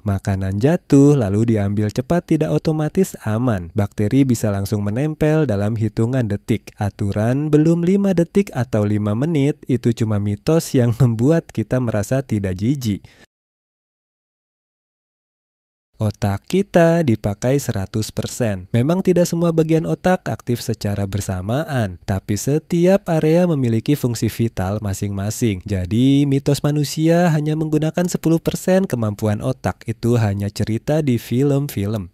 Makanan jatuh lalu diambil cepat tidak otomatis aman. Bakteri bisa langsung menempel dalam hitungan detik. Aturan belum 5 detik atau 5 menit itu cuma mitos yang membuat kita merasa tidak jijik. Otak kita dipakai 100%. Memang tidak semua bagian otak aktif secara bersamaan, tapi setiap area memiliki fungsi vital masing-masing. Jadi, mitos manusia hanya menggunakan 10% kemampuan otak itu hanya cerita di film-film.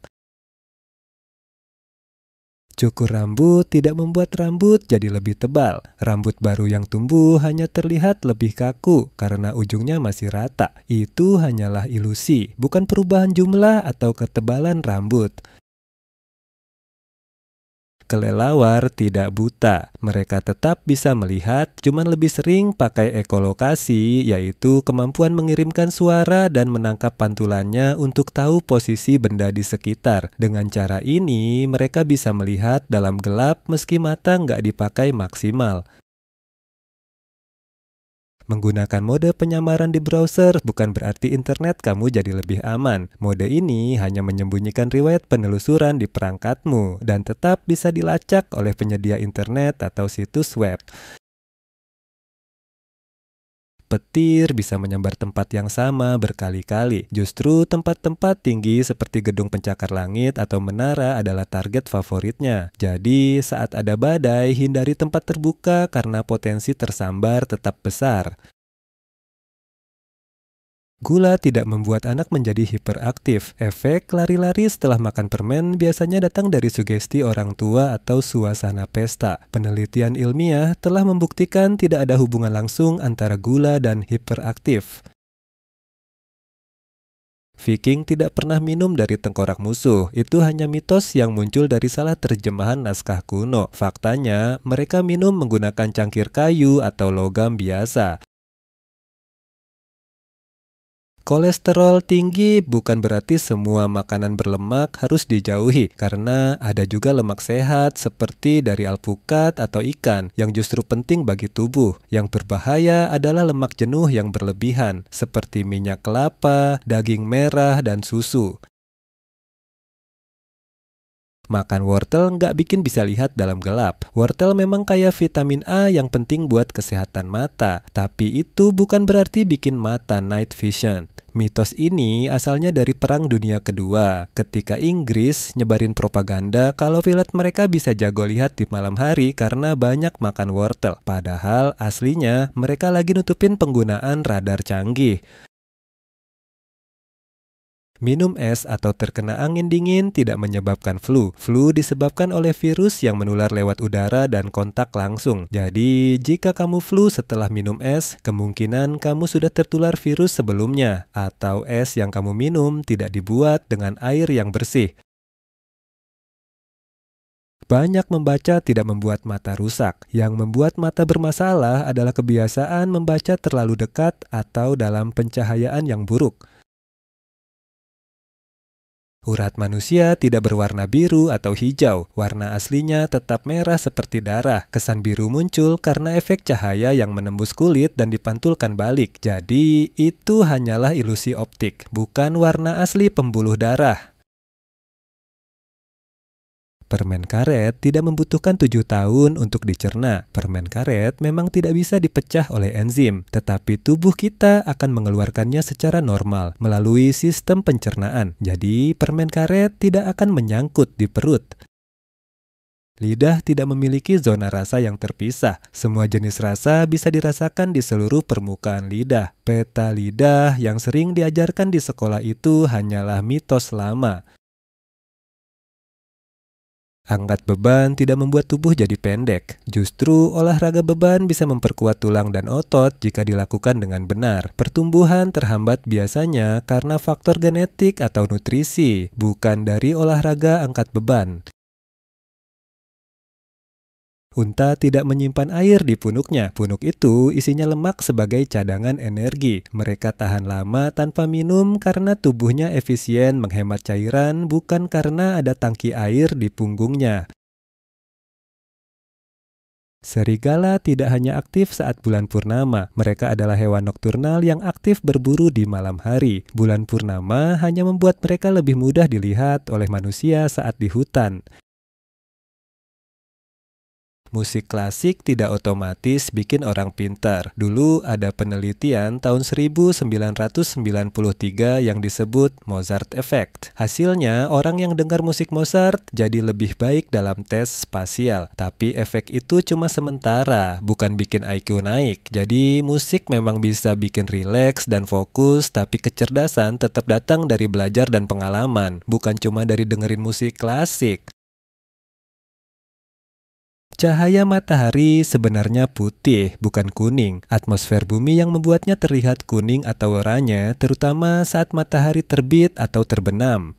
Cukur rambut tidak membuat rambut jadi lebih tebal. Rambut baru yang tumbuh hanya terlihat lebih kaku karena ujungnya masih rata. Itu hanyalah ilusi, bukan perubahan jumlah atau ketebalan rambut. Kelelawar tidak buta. Mereka tetap bisa melihat, cuman lebih sering pakai ekolokasi, yaitu kemampuan mengirimkan suara dan menangkap pantulannya untuk tahu posisi benda di sekitar. Dengan cara ini, mereka bisa melihat dalam gelap meski mata nggak dipakai maksimal. Menggunakan mode penyamaran di browser bukan berarti internet kamu jadi lebih aman. Mode ini hanya menyembunyikan riwayat penelusuran di perangkatmu dan tetap bisa dilacak oleh penyedia internet atau situs web. Petir bisa menyambar tempat yang sama berkali-kali. Justru tempat-tempat tinggi seperti gedung pencakar langit atau menara adalah target favoritnya. Jadi, saat ada badai, hindari tempat terbuka karena potensi tersambar tetap besar. Gula tidak membuat anak menjadi hiperaktif. Efek lari-lari setelah makan permen biasanya datang dari sugesti orang tua atau suasana pesta. Penelitian ilmiah telah membuktikan tidak ada hubungan langsung antara gula dan hiperaktif. Viking tidak pernah minum dari tengkorak musuh. Itu hanya mitos yang muncul dari salah terjemahan naskah kuno. Faktanya, mereka minum menggunakan cangkir kayu atau logam biasa. Kolesterol tinggi bukan berarti semua makanan berlemak harus dijauhi, karena ada juga lemak sehat seperti dari alpukat atau ikan yang justru penting bagi tubuh. Yang berbahaya adalah lemak jenuh yang berlebihan, seperti minyak kelapa, daging merah, dan susu. Makan wortel nggak bikin bisa lihat dalam gelap. Wortel memang kaya vitamin A yang penting buat kesehatan mata, tapi itu bukan berarti bikin mata night vision. Mitos ini asalnya dari Perang Dunia Kedua, ketika Inggris nyebarin propaganda kalau pilot mereka bisa jago lihat di malam hari karena banyak makan wortel. Padahal aslinya mereka lagi nutupin penggunaan radar canggih. Minum es atau terkena angin dingin tidak menyebabkan flu. Flu disebabkan oleh virus yang menular lewat udara dan kontak langsung. Jadi, jika kamu flu setelah minum es, kemungkinan kamu sudah tertular virus sebelumnya. Atau es yang kamu minum tidak dibuat dengan air yang bersih. Banyak membaca tidak membuat mata rusak. Yang membuat mata bermasalah adalah kebiasaan membaca terlalu dekat atau dalam pencahayaan yang buruk. Urat manusia tidak berwarna biru atau hijau. Warna aslinya tetap merah seperti darah. Kesan biru muncul karena efek cahaya yang menembus kulit dan dipantulkan balik. Jadi, itu hanyalah ilusi optik, bukan warna asli pembuluh darah. Permen karet tidak membutuhkan 7 tahun untuk dicerna. Permen karet memang tidak bisa dipecah oleh enzim, tetapi tubuh kita akan mengeluarkannya secara normal melalui sistem pencernaan. Jadi, permen karet tidak akan menyangkut di perut. Lidah tidak memiliki zona rasa yang terpisah. Semua jenis rasa bisa dirasakan di seluruh permukaan lidah. Peta lidah yang sering diajarkan di sekolah itu hanyalah mitos lama. Angkat beban tidak membuat tubuh jadi pendek. Justru olahraga beban bisa memperkuat tulang dan otot jika dilakukan dengan benar. Pertumbuhan terhambat biasanya karena faktor genetik atau nutrisi, bukan dari olahraga angkat beban. Unta tidak menyimpan air di punuknya. Punuk itu isinya lemak sebagai cadangan energi. Mereka tahan lama tanpa minum karena tubuhnya efisien menghemat cairan, bukan karena ada tangki air di punggungnya. Serigala tidak hanya aktif saat bulan purnama, mereka adalah hewan nokturnal yang aktif berburu di malam hari. Bulan purnama hanya membuat mereka lebih mudah dilihat oleh manusia saat di hutan. Musik klasik tidak otomatis bikin orang pintar. Dulu ada penelitian tahun 1993 yang disebut Mozart Effect. Hasilnya, orang yang dengar musik Mozart jadi lebih baik dalam tes spasial. Tapi efek itu cuma sementara, bukan bikin IQ naik. Jadi musik memang bisa bikin rileks dan fokus, tapi kecerdasan tetap datang dari belajar dan pengalaman, bukan cuma dari dengerin musik klasik. Cahaya matahari sebenarnya putih, bukan kuning. Atmosfer bumi yang membuatnya terlihat kuning atau oranye, terutama saat matahari terbit atau terbenam.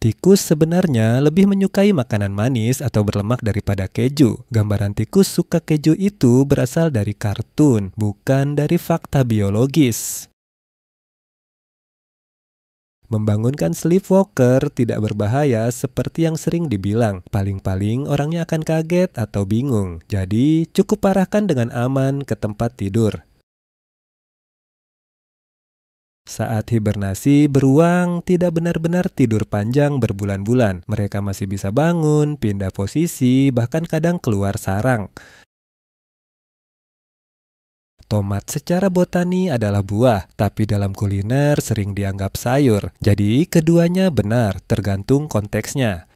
Tikus sebenarnya lebih menyukai makanan manis atau berlemak daripada keju. Gambaran tikus suka keju itu berasal dari kartun, bukan dari fakta biologis. Membangunkan sleepwalker tidak berbahaya seperti yang sering dibilang. Paling-paling orangnya akan kaget atau bingung. Jadi, cukup arahkan dengan aman ke tempat tidur. Saat hibernasi, beruang tidak benar-benar tidur panjang berbulan-bulan. Mereka masih bisa bangun, pindah posisi, bahkan kadang keluar sarang. Tomat secara botani adalah buah, tapi dalam kuliner sering dianggap sayur. Jadi, keduanya benar, tergantung konteksnya.